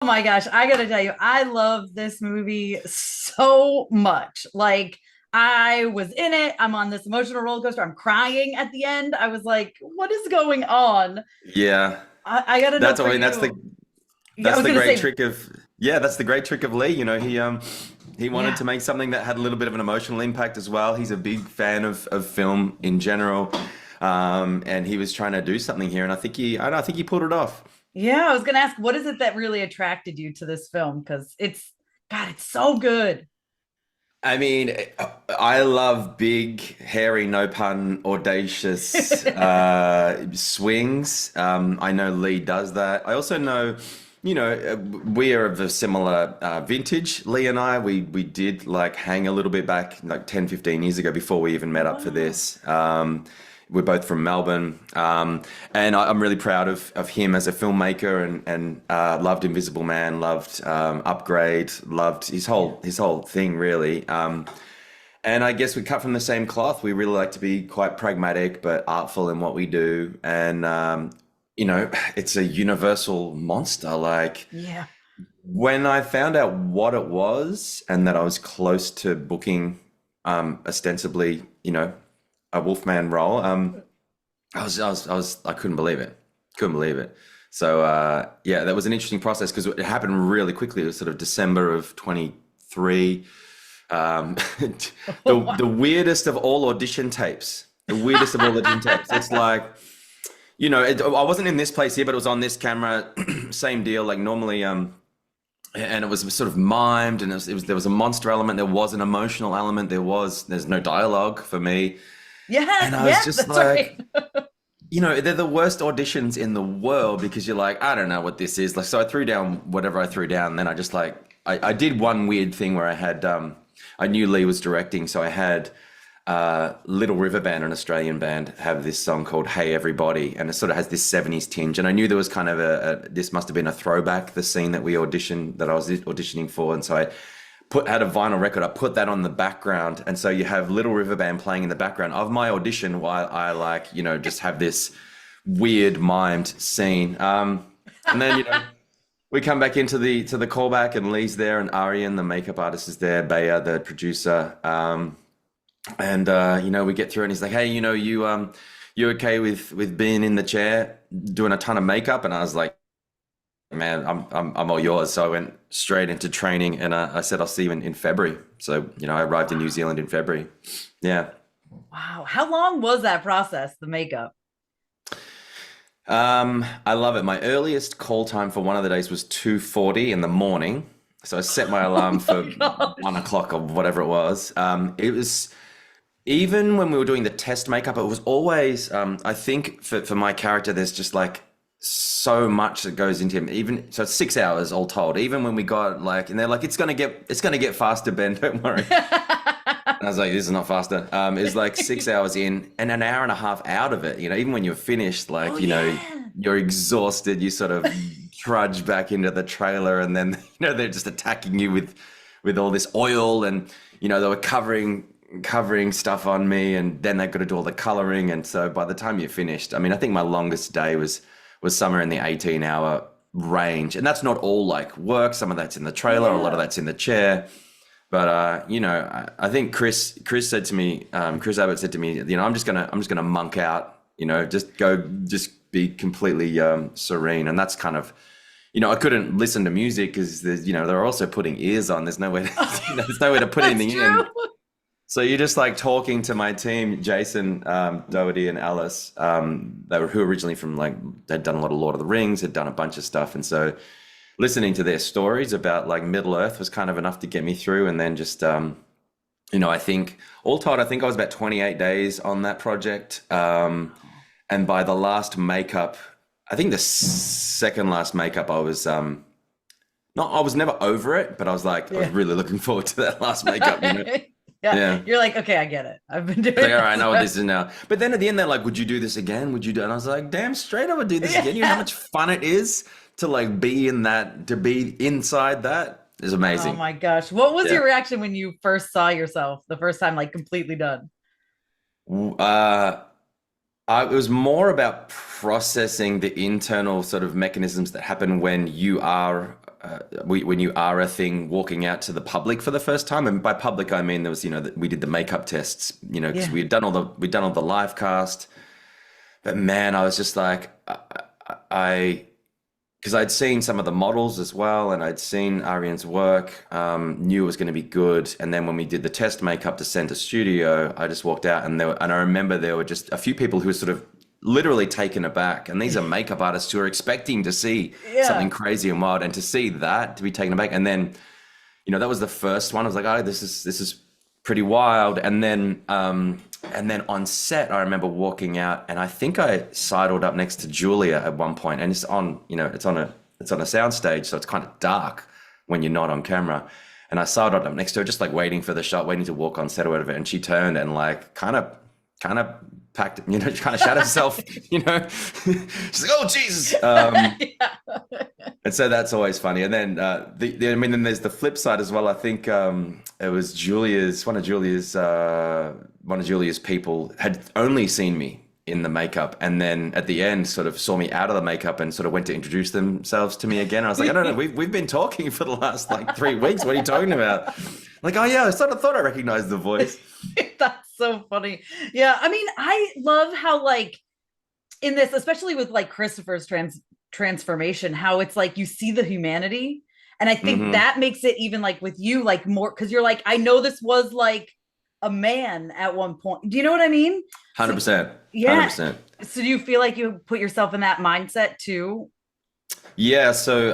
Oh my gosh, I gotta tell you, I love this movie so much. Like, I was in it. I'm on this emotional roller coaster. I'm crying at the end. I was like, what is going on? Yeah, I gotta know that's I for mean you. Yeah, I that's was the gonna great say, trick of yeah, that's the great trick of Lee. He wanted yeah. to make something that had a little bit of an emotional impact as well. He's a big fan of film in general, and he was trying to do something here, and I don't know, I think he pulled it off. Yeah, I was gonna ask, what is it that really attracted you to this film? Because God, it's so good. I mean, I love big, hairy, no pun, audacious swings. I know Lee does that. I also know, we are of a similar vintage. Lee and I, we did like hang a little bit back like 10, 15 years ago before we even met up for Wow. this. We're both from Melbourne, and I'm really proud of him as a filmmaker, and loved Invisible Man, loved Upgrade, loved his whole thing really. And I guess we cut from the same cloth. We really like to be quite pragmatic but artful in what we do, and it's a universal monster. Like Yeah. when I found out what it was, and that I was close to booking, ostensibly, a Wolfman role. I couldn't believe it. Couldn't believe it. So yeah, that was an interesting process because it happened really quickly. It was sort of December of 23. Um, Oh, the wow. weirdest of all audition tapes. The weirdest of all audition tapes. It's like, I wasn't in this place here, but it was on this camera. Same deal. Like normally, and it was sort of mimed, and there was a monster element. There was an emotional element. There's no dialogue for me, Yeah, and I was yeah, just that's right. like, they're the worst auditions in the world because you're like, I don't know what this is. Like, so I threw down whatever I threw down. And then I just like, I did one weird thing where I knew Lee was directing. So I had Little River Band, an Australian band, have this song called Hey Everybody. And it sort of has this 70s tinge. And I knew there was kind of this must have been a throwback, the scene that I was auditioning for. And so I had a vinyl record. I put that on the background, and so you have Little River Band playing in the background of my audition while I like just have this weird mimed scene. And then we come back into the callback, and Lee's there, and Arian, the makeup artist, is there. Baya, the producer, and we get through, and he's like, "Hey, you okay with being in the chair doing a ton of makeup?" And I was like, man, I'm all yours. So I went straight into training, and I said I'll see you in February. So I arrived in New Wow. Zealand in February. Yeah. Wow. How long was that process, the makeup? I love it. My earliest call time for one of the days was 2:40 in the morning. So I set my Oh alarm for my 1 o'clock or whatever it was. It was even when we were doing the test makeup, it was always, I think for my character, there's just like so much that goes into him. Even so, it's 6 hours all told. Even when we got like, and they're like, it's gonna get faster, Ben. Don't worry. gosh. And I was like, this is not faster. It's like 6 hours in and an hour and a half out of it. Even when you're finished, Oh like, yeah. you're exhausted, you sort of trudge back into the trailer, and then, they're just attacking you with all this oil, and, they were covering stuff on me, and then they've got to do all the coloring. And so by the time you're finished, I mean, I think my longest day was somewhere in the 18-hour range. And that's not all like work. Some of that's in the trailer, a lot of Yeah. that's in the chair. But I think Chris said to me, Chris Abbott said to me, I'm just gonna monk out, just be completely serene. And that's kind of, I couldn't listen to music because they're also putting ears on. There's nowhere to, there's nowhere to put That's anything true. in. So you're just like talking to my team, Jason, Doherty, and Alice. Who originally from like they'd done a lot of Lord of the Rings, had done a bunch of stuff, and so listening to their stories about like Middle Earth was kind of enough to get me through. And then just I think all told, I think I was about 28 days on that project. And by the last makeup, I think the second last makeup, I was not, I was never over it, but I was Yeah. really looking forward to that last makeup. Yeah. Yeah. You're like, okay, I get it. I've been It's like, doing all right, I this. know what this is now. But then at the end, they're like, would you do this again? Would you do it? And I was like, damn straight, I would do this again. You know how Yeah. much fun it is to like be in that, to be inside that is Oh amazing. my gosh. What was Yeah. your reaction when you first saw yourself the first time, like completely done? Uh, it was more about processing the internal sort of mechanisms that happen when you are when you are a thing walking out to the public for the first time. And by public, I mean there was, that we did the makeup tests, because Yeah. we'd done all the live cast. But man, I was just like, I because I'd seen some of the models as well, and I'd seen Arian's work, knew it was going to be good. And then when we did the test makeup to send to studio, I just walked out, and I remember there were just a few people who were sort of literally taken aback. And these are makeup artists who are expecting to see something Yeah. crazy and wild, and to see that, to be taken aback. And then, that was the first one. I was like, oh, this is pretty wild. And then on set, I remember walking out, and I think I sidled up next to Julia at one point, and it's on, it's on a soundstage, so it's kind of dark when you're not on camera. And I sidled up next to her, just like waiting for the shot, waiting to walk on set or whatever. And she turned and like kind of packed, kind of shat herself, She's like, oh Jesus. Yeah. And so that's always funny. And then then there's the flip side as well. I think it was one of Julia's people had only seen me in the makeup, and then at the end sort of saw me out of the makeup and sort of went to introduce themselves to me again. I was like, I don't know, we've been talking for the last like 3 weeks. What are you talking about? Like, oh yeah, I sort of thought I recognized the voice. That's so funny. Yeah. I mean, I love how like in this, especially with like Christopher's transformation, how it's like you see the humanity. And I think that makes it even like with you, like more, because you're like, I know this was like a man at one point. Do you know what I mean? 100%. Yeah. 100%. So do you feel like you put yourself in that mindset too? Yeah, so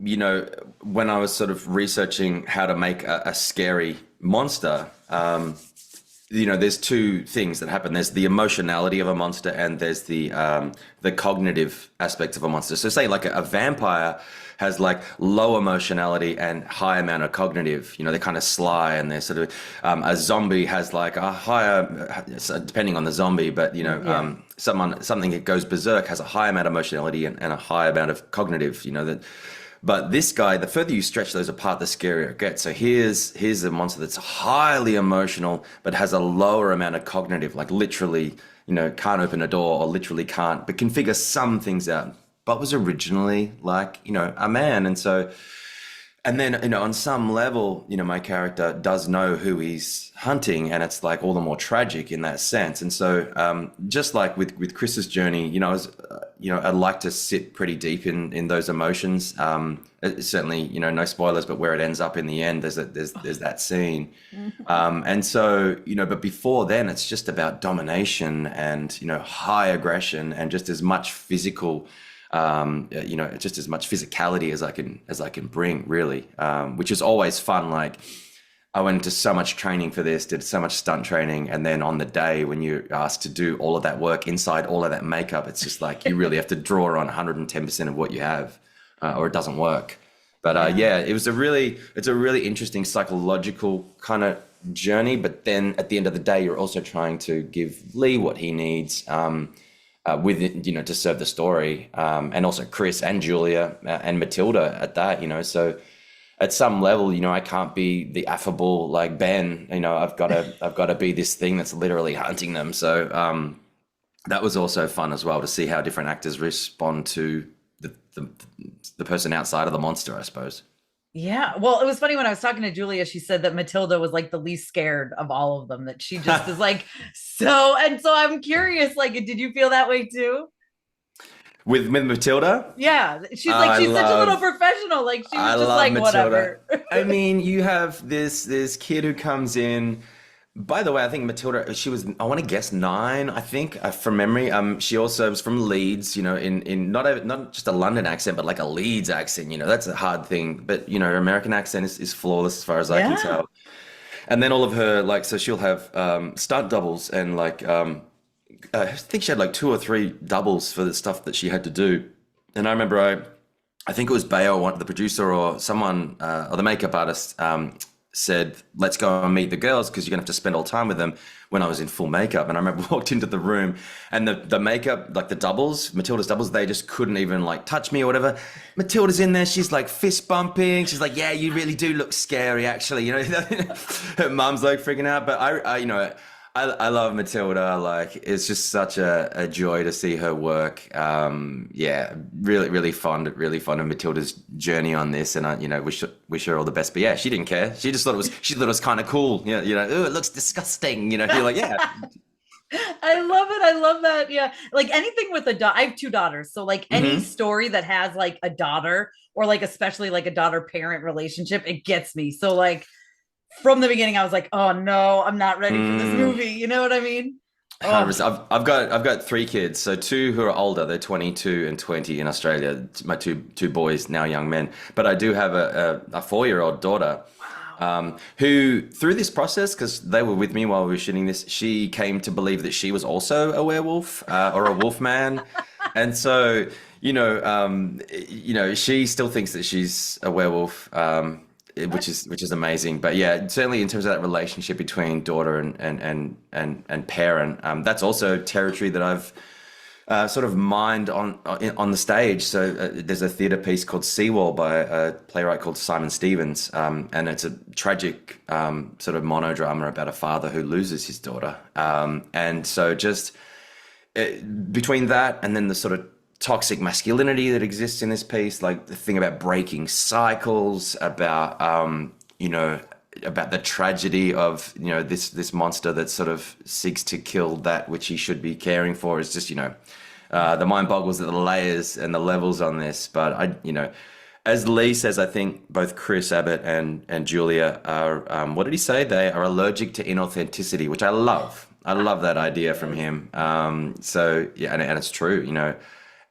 when I was sort of researching how to make a scary monster, there's two things that happen. There's the emotionality of a monster, and there's the cognitive aspects of a monster. So say like a vampire has like low emotionality and high amount of cognitive. They're kind of sly, and they're sort of a zombie has like a higher, depending on the zombie, but something that goes berserk has a high amount of emotionality and a high amount of cognitive. But this guy, the further you stretch those apart, the scarier it gets. So here's a monster that's highly emotional, but has a lower amount of cognitive, like literally, can't open a door, or literally can't, but can figure some things out, but was originally like, a man. And then, on some level, my character does know who he's hunting, and it's like all the more tragic in that sense. And so, just like with Chris's journey, I'd like to sit pretty deep in those emotions. Certainly, no spoilers, but where it ends up in the end, there's that scene. And so, but before then, it's just about domination and, high aggression, and just as much physical, just as much physicality as I can bring, really, which is always fun. Like, I went into so much training for this, did so much stunt training, and then on the day when you're asked to do all of that work inside all of that makeup, it's just like you really have to draw on 110% of what you have, or it doesn't work. But it's a really interesting psychological kind of journey. But then at the end of the day, you're also trying to give Leigh what he needs. With it, to serve the story, and also Chris and Julia and Matilda at that, so at some level, I can't be the affable like Ben, I've got to be this thing that's literally hunting them. So that was also fun as well, to see how different actors respond to the person outside of the monster, I suppose. Yeah. Well, it was funny when I was talking to Julia, she said that Matilda was like the least scared of all of them, that she just is like, and so I'm curious, like, did you feel that way too? With Matilda? Yeah. She's like, she's such a little professional. Like, she was just like, Matilda. whatever. I mean, you have this kid who comes in. By the way, I think Matilda, she was, I want to guess 9, I think, from memory. She also was from Leeds, in not just a London accent, but like a Leeds accent, that's a hard thing. But, her American accent is flawless as far as I can tell. And then all of her, like, so she'll have stunt doubles, and like, I think she had like 2 or 3 doubles for the stuff that she had to do. And I remember I think it was Bayo, the producer, or someone, or the makeup artist, said, let's go and meet the girls, because you're gonna have to spend all time with them, when I was in full makeup. And I remember walked into the room, and the makeup, like the doubles, Matilda's doubles, they just couldn't even like touch me or whatever. Matilda's in there, she's like fist bumping, she's like, yeah, you really do look scary, actually. Her mum's like freaking out. But I love Matilda. Like, it's just such a joy to see her work. Yeah, really fond of Matilda's journey on this, and I, wish her all the best. But yeah, she didn't care. She thought it was kind of cool. Yeah, oh, it looks disgusting. You're like, yeah. I love it. I love that. Yeah. Like anything with a daughter. I have two daughters. So like any Hmm. story that has like a daughter or like especially like a daughter parent relationship, it gets me. So like from the beginning, I was like, oh no, I'm not ready for this Mm. movie. You know what I mean? Oh, 100%. I've got three kids, so two who are older. They're 22 and 20 in Australia. My two boys, now young men. But I do have a 4-year-old daughter, wow. who through this process, because they were with me while we were shooting this, she came to believe that she was also a werewolf or a wolf man, and so she still thinks that she's a werewolf. Which is amazing. But yeah, certainly in terms of that relationship between daughter and parent, that's also territory that I've sort of mined on the stage. So there's a theatre piece called Seawall by a playwright called Simon Stevens, and it's a tragic sort of monodrama about a father who loses his daughter, and so just between that and then the sort of toxic masculinity that exists in this piece, like the thing about breaking cycles, about about the tragedy of this monster that sort of seeks to kill that which he should be caring for, is just the mind boggles at the layers and the levels on this. But as Leigh says, I think both Chris Abbott and Julia are, what did he say? They are allergic to inauthenticity, which I love. I love that idea from him. So yeah, and it's true.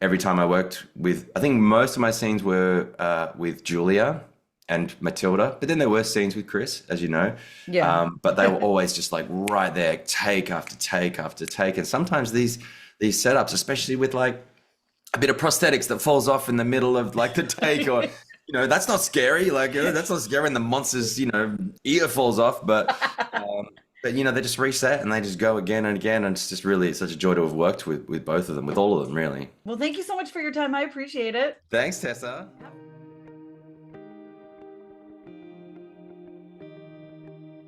Every time I worked with, I think most of my scenes were with Julia and Matilda, but then there were scenes with Chris, as you know. Yeah. But they were always just like right there, take after take after take. And sometimes these setups, especially with like a bit of prosthetics that falls off in the middle of like the take, or that's not scary. Like that's not scary when the monster's ear falls off, but they just reset and they just go again and again, and it's such a joy to have worked with both of them, with all of them, really. Well, thank you so much for your time. I appreciate it. Thanks, Tessa. Yep.